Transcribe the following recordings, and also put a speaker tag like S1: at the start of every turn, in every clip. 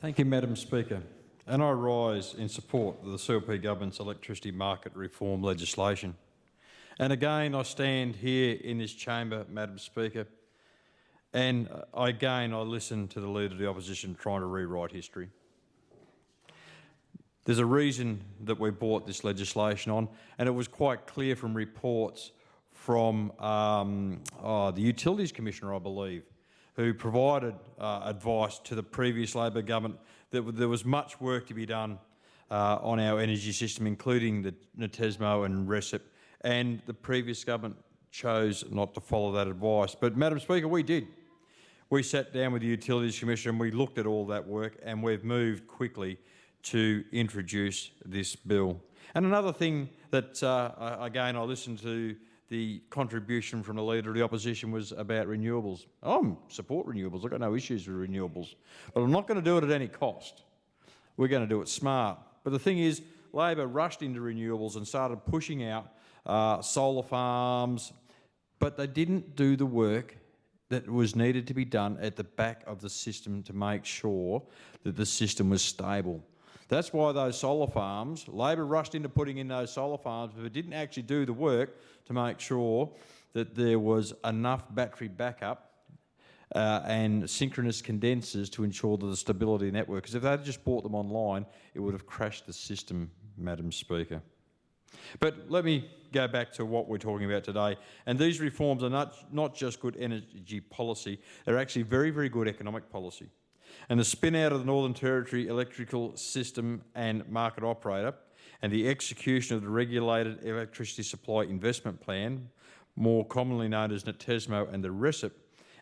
S1: Thank you, Madam Speaker. And I rise in support of the CLP Government's electricity market reform legislation. And again, I stand here in this chamber, Madam Speaker, and I listen to the Leader of the Opposition trying to rewrite history. There's a reason that we brought this legislation on, and it was quite clear from reports from the Utilities Commissioner, I believe, who provided advice to the previous Labor government that there was much work to be done on our energy system, including the Netesmo and RECIP, and the previous government chose not to follow that advice. But, Madam Speaker, we did. We sat down with the Utilities Commissioner and we looked at all that work, and we've moved quickly to introduce this bill. And another thing that, again, I listened to the contribution from the Leader of the Opposition was about renewables. I support renewables. I've got no issues with renewables. But I'm not going to do it at any cost. We're going to do it smart. But the thing is, Labor rushed into renewables and started pushing out solar farms, but they didn't do the work that was needed to be done at the back of the system to make sure that the system was stable. That's why those solar farms, Labor rushed into putting in those solar farms, but it didn't actually do the work to make sure that there was enough battery backup and synchronous condensers to ensure that the stability of the network. Because if they had just bought them online, it would have crashed the system, Madam Speaker. But let me go back to what we're talking about today. And these reforms are not just good energy policy, they're actually very, very good economic policy. And the spin out of the Northern Territory Electrical System and Market Operator and the execution of the Regulated Electricity Supply Investment Plan, more commonly known as Netesmo and the RECIP,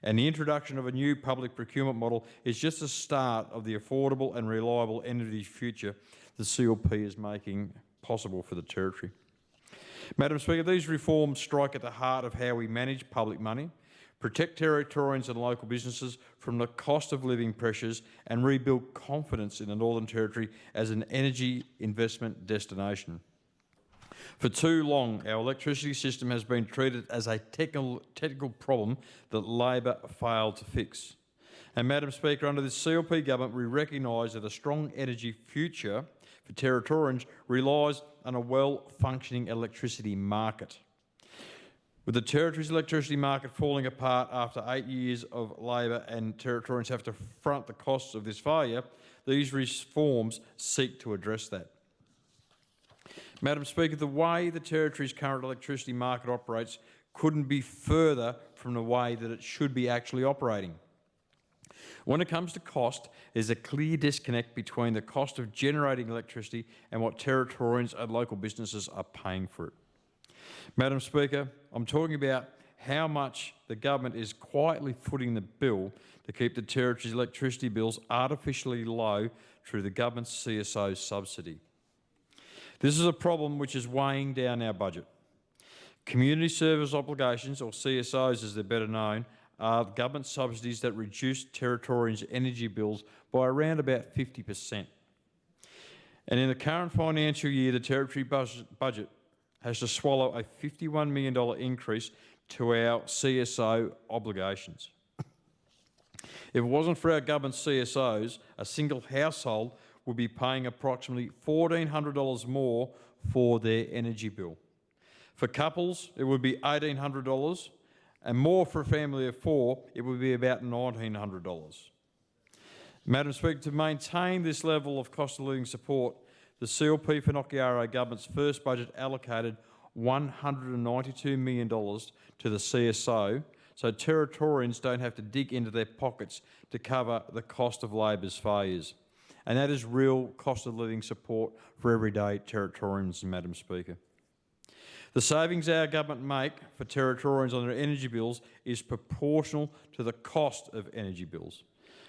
S1: and the introduction of a new public procurement model is just the start of the affordable and reliable energy future the CLP is making possible for the Territory. Madam Speaker, these reforms strike at the heart of how we manage public money, protect Territorians and local businesses from the cost of living pressures, and rebuild confidence in the Northern Territory as an energy investment destination. For too long, our electricity system has been treated as a technical problem that Labor failed to fix. And, Madam Speaker, under this CLP government, we recognise that a strong energy future for Territorians relies on a well-functioning electricity market. With the Territory's electricity market falling apart after 8 years of Labor and Territorians have to front the costs of this failure, these reforms seek to address that. Madam Speaker, the way the Territory's current electricity market operates couldn't be further from the way that it should be actually operating. When it comes to cost, there's a clear disconnect between the cost of generating electricity and what Territorians and local businesses are paying for it. Madam Speaker, I'm talking about how much the government is quietly footing the bill to keep the Territory's electricity bills artificially low through the government's CSO subsidy. This is a problem which is weighing down our budget. Community service obligations, or CSOs as they're better known, are government subsidies that reduce Territorians' energy bills by around about 50%. And in the current financial year, the Territory budget has to swallow a $51 million increase to our CSO obligations. If it wasn't for our government CSOs, a single household would be paying approximately $1,400 more for their energy bill. For couples, it would be $1,800, and more for a family of four, it would be about $1,900. Madam Speaker, to maintain this level of cost of living support, the CLP Finocchiaro government's first budget allocated $192 million to the CSO, so Territorians don't have to dig into their pockets to cover the cost of Labor's failures. And that is real cost of living support for everyday Territorians, Madam Speaker. The savings our government make for Territorians on their energy bills is proportional to the cost of energy bills.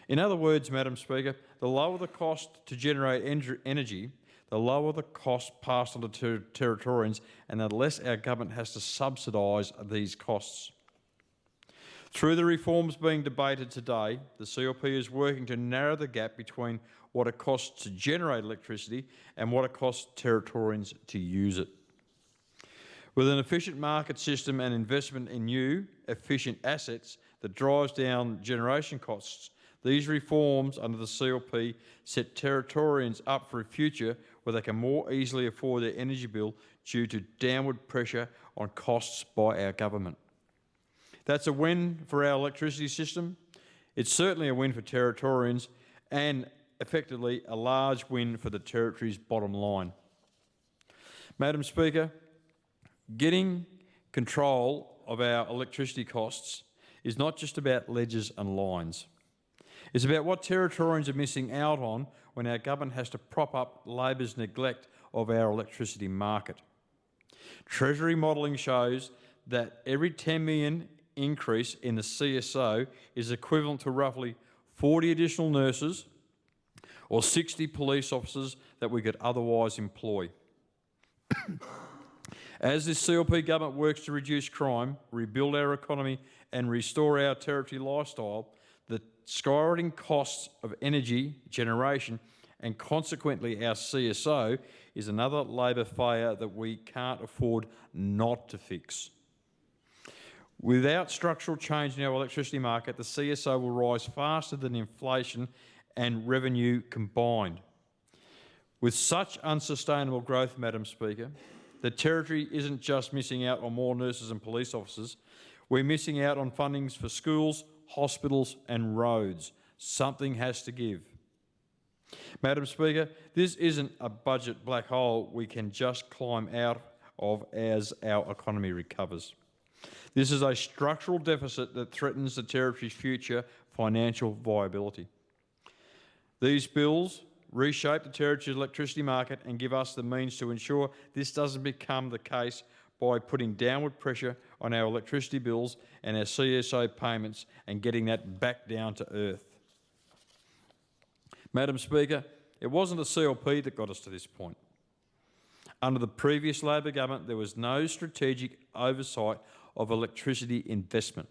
S1: In other words, Madam Speaker, the lower the cost to generate energy, the lower the cost passed on to Territorians, and the less our government has to subsidise these costs. Through the reforms being debated today, the CLP is working to narrow the gap between what it costs to generate electricity and what it costs Territorians to use it. With an efficient market system and investment in new, efficient assets that drives down generation costs, These reforms under the CLP set Territorians up for a future where they can more easily afford their energy bill due to downward pressure on costs by our government. That's a win for our electricity system. It's certainly a win for Territorians and effectively a large win for the Territory's bottom line. Madam Speaker, getting control of our electricity costs is not just about ledgers and lines. It's about what Territorians are missing out on when our government has to prop up Labor's neglect of our electricity market. Treasury modelling shows that every 10 million increase in the CSO is equivalent to roughly 40 additional nurses or 60 police officers that we could otherwise employ. As this CLP government works to reduce crime, rebuild our economy and restore our Territory lifestyle, the skyrocketing costs of energy generation and consequently our CSO is another Labor failure that we can't afford not to fix. Without structural change in our electricity market, the CSO will rise faster than inflation and revenue combined. With such unsustainable growth, Madam Speaker, the Territory isn't just missing out on more nurses and police officers, we're missing out on fundings for schools, hospitals and roads. Something has to give. Madam Speaker, this isn't a budget black hole we can just climb out of as our economy recovers. This is a structural deficit that threatens the Territory's future financial viability. These bills reshape the Territory's electricity market and give us the means to ensure this doesn't become the case by putting downward pressure on our electricity bills and our CSO payments and getting that back down to earth. Madam Speaker, it wasn't the CLP that got us to this point. Under the previous Labor government, there was no strategic oversight of electricity investment.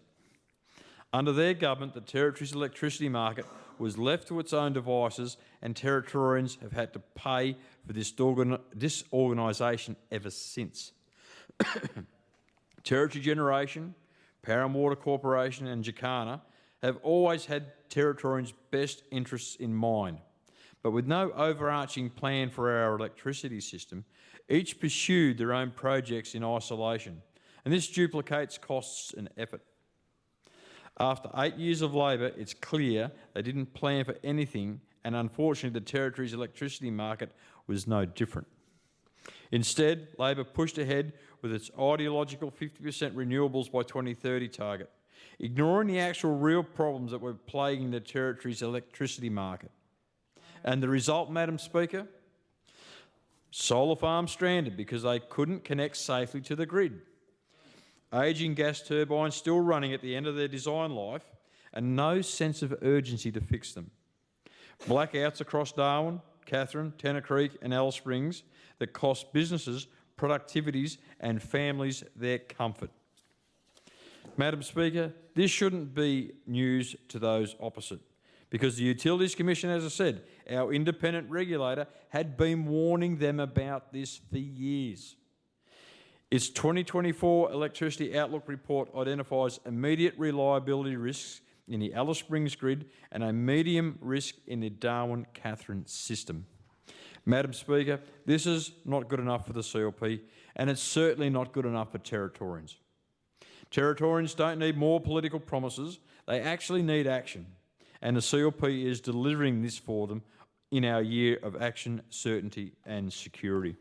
S1: Under their government, the Territory's electricity market was left to its own devices and Territorians have had to pay for this disorganisation ever since. Territory Generation, Power and Water Corporation and Jacana have always had Territorians' best interests in mind, but with no overarching plan for our electricity system, each pursued their own projects in isolation, and this duplicates costs and effort. After 8 years of Labor, it's clear they didn't plan for anything, and unfortunately the Territory's electricity market was no different. Instead, Labor pushed ahead with its ideological 50% renewables by 2030 target, ignoring the actual real problems that were plaguing the Territory's electricity market. And the result, Madam Speaker? Solar farms stranded because they couldn't connect safely to the grid. Ageing gas turbines still running at the end of their design life and no sense of urgency to fix them. Blackouts across Darwin, Katherine, Tennant Creek and Alice Springs that cost businesses, productivities and families their comfort. Madam Speaker, this shouldn't be news to those opposite because the Utilities Commission, as I said, our independent regulator, had been warning them about this for years. Its 2024 Electricity Outlook report identifies immediate reliability risks in the Alice Springs grid and a medium risk in the Darwin-Katherine system. Madam Speaker, this is not good enough for the CLP and it's certainly not good enough for Territorians. Territorians don't need more political promises, they actually need action, and the CLP is delivering this for them in our year of action, certainty and security.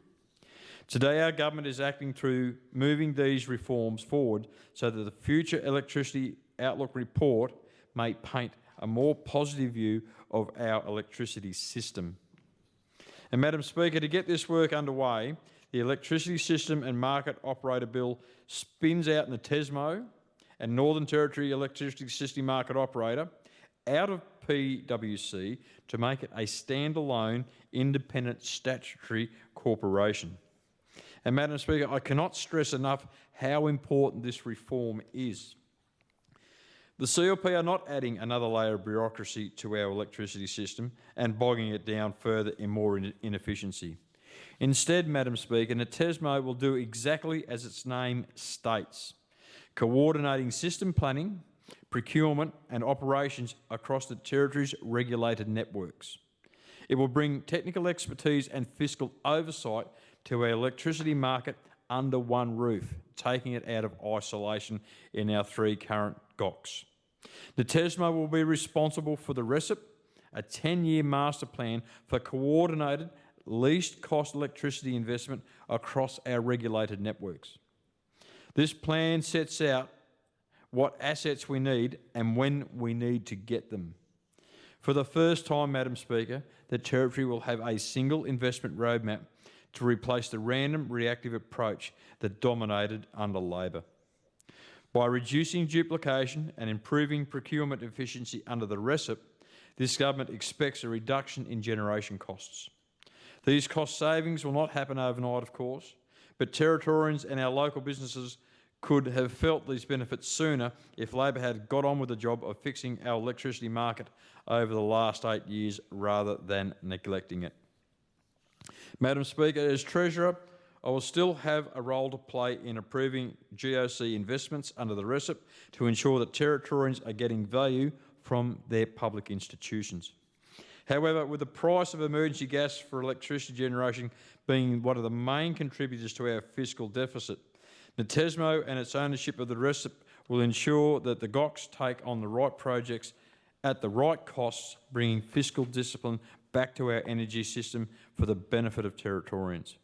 S1: Today our government is acting through moving these reforms forward so that the future Electricity Outlook report may paint a more positive view of our electricity system. And Madam Speaker, to get this work underway, the Electricity System and Market Operator Bill spins out Netesmo and Northern Territory Electricity System Market Operator out of PwC to make it a standalone independent statutory corporation. And Madam Speaker, I cannot stress enough how important this reform is. The CLP are not adding another layer of bureaucracy to our electricity system and bogging it down further in more inefficiency. Instead, Madam Speaker, Netesmo will do exactly as its name states, coordinating system planning, procurement and operations across the Territory's regulated networks. It will bring technical expertise and fiscal oversight to our electricity market under one roof, taking it out of isolation in our 3 current GOCs. NTESMO will be responsible for the RECIP, a 10-year master plan for coordinated, least-cost electricity investment across our regulated networks. This plan sets out what assets we need and when we need to get them. For the first time, Madam Speaker, the Territory will have a single investment roadmap to replace the random reactive approach that dominated under Labor. By reducing duplication and improving procurement efficiency under the RECIP, this government expects a reduction in generation costs. These cost savings will not happen overnight, of course, but Territorians and our local businesses could have felt these benefits sooner if Labor had got on with the job of fixing our electricity market over the last 8 years rather than neglecting it. Madam Speaker, as Treasurer, I will still have a role to play in approving GOC investments under the RECIP to ensure that Territorians are getting value from their public institutions. However, with the price of emergency gas for electricity generation being one of the main contributors to our fiscal deficit, NTESMO and its ownership of the RECIP will ensure that the GOCs take on the right projects at the right costs, bringing fiscal discipline back to our energy system for the benefit of Territorians.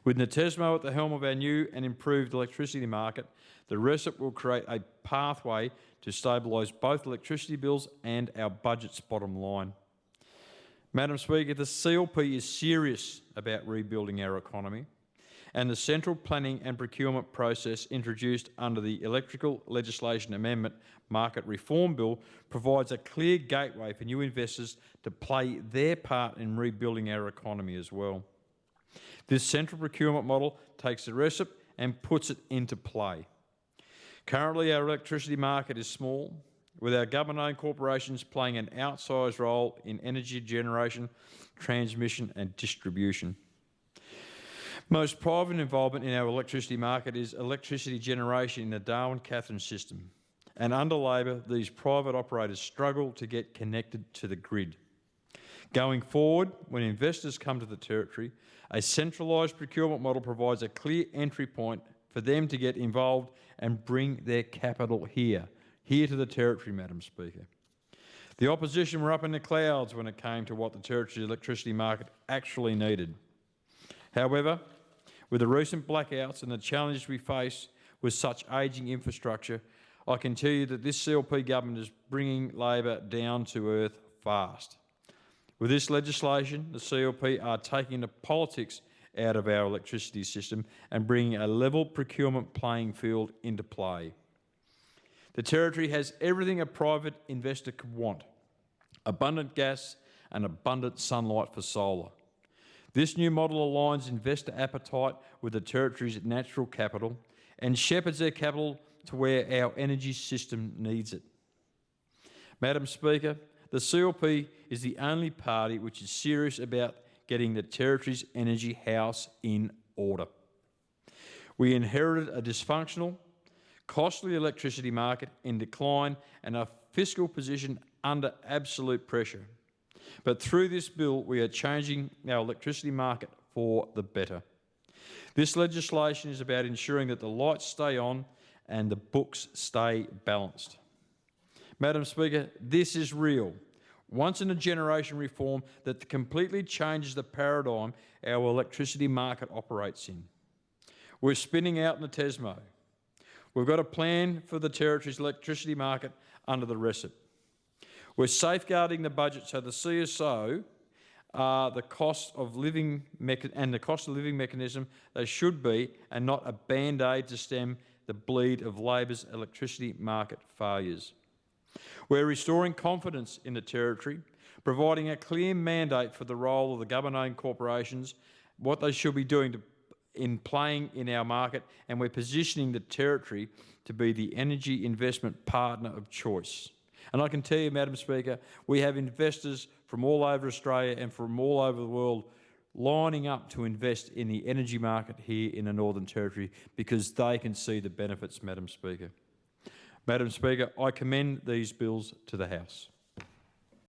S1: With NTESMO at the helm of our new and improved electricity market, the RECIP will create a pathway to stabilise both electricity bills and our budget's bottom line. Madam Speaker, the CLP is serious about rebuilding our economy, and the central planning and procurement process introduced under the Electrical Legislation Amendment Market Reform Bill provides a clear gateway for new investors to play their part in rebuilding our economy as well. This central procurement model takes the RECIP and puts it into play. Currently, our electricity market is small, with our government-owned corporations playing an outsized role in energy generation, transmission and distribution. Most private involvement in our electricity market is electricity generation in the Darwin-Catherine system, and under Labor, these private operators struggle to get connected to the grid. Going forward, when investors come to the Territory, a centralised procurement model provides a clear entry point for them to get involved and bring their capital here to the Territory, Madam Speaker. The opposition were up in the clouds when it came to what the Territory's electricity market actually needed. However, with the recent blackouts and the challenges we face with such ageing infrastructure, I can tell you that this CLP government is bringing Labor down to earth fast. With this legislation, the CLP are taking the politics out of our electricity system and bringing a level procurement playing field into play. The Territory has everything a private investor could want: abundant gas and abundant sunlight for solar. This new model aligns investor appetite with the Territory's natural capital and shepherds their capital to where our energy system needs it. Madam Speaker, the CLP is the only party which is serious about getting the Territory's energy house in order. We inherited a dysfunctional, costly electricity market in decline and a fiscal position under absolute pressure. But through this bill, we are changing our electricity market for the better. This legislation is about ensuring that the lights stay on and the books stay balanced. Madam Speaker, this is real, once-in-a-generation reform that completely changes the paradigm our electricity market operates in. We're spinning out NTESMO. We've got a plan for the Territory's electricity market under the RECIP. We're safeguarding the budget so the CSO the cost of living mechanism they should be, and not a band-aid to stem the bleed of Labor's electricity market failures. We're restoring confidence in the Territory, providing a clear mandate for the role of the government-owned corporations, what they should be doing in playing in our market, and we're positioning the Territory to be the energy investment partner of choice. And I can tell you, Madam Speaker, we have investors from all over Australia and from all over the world lining up to invest in the energy market here in the Northern Territory because they can see the benefits, Madam Speaker. Madam Speaker, I commend these bills to the House.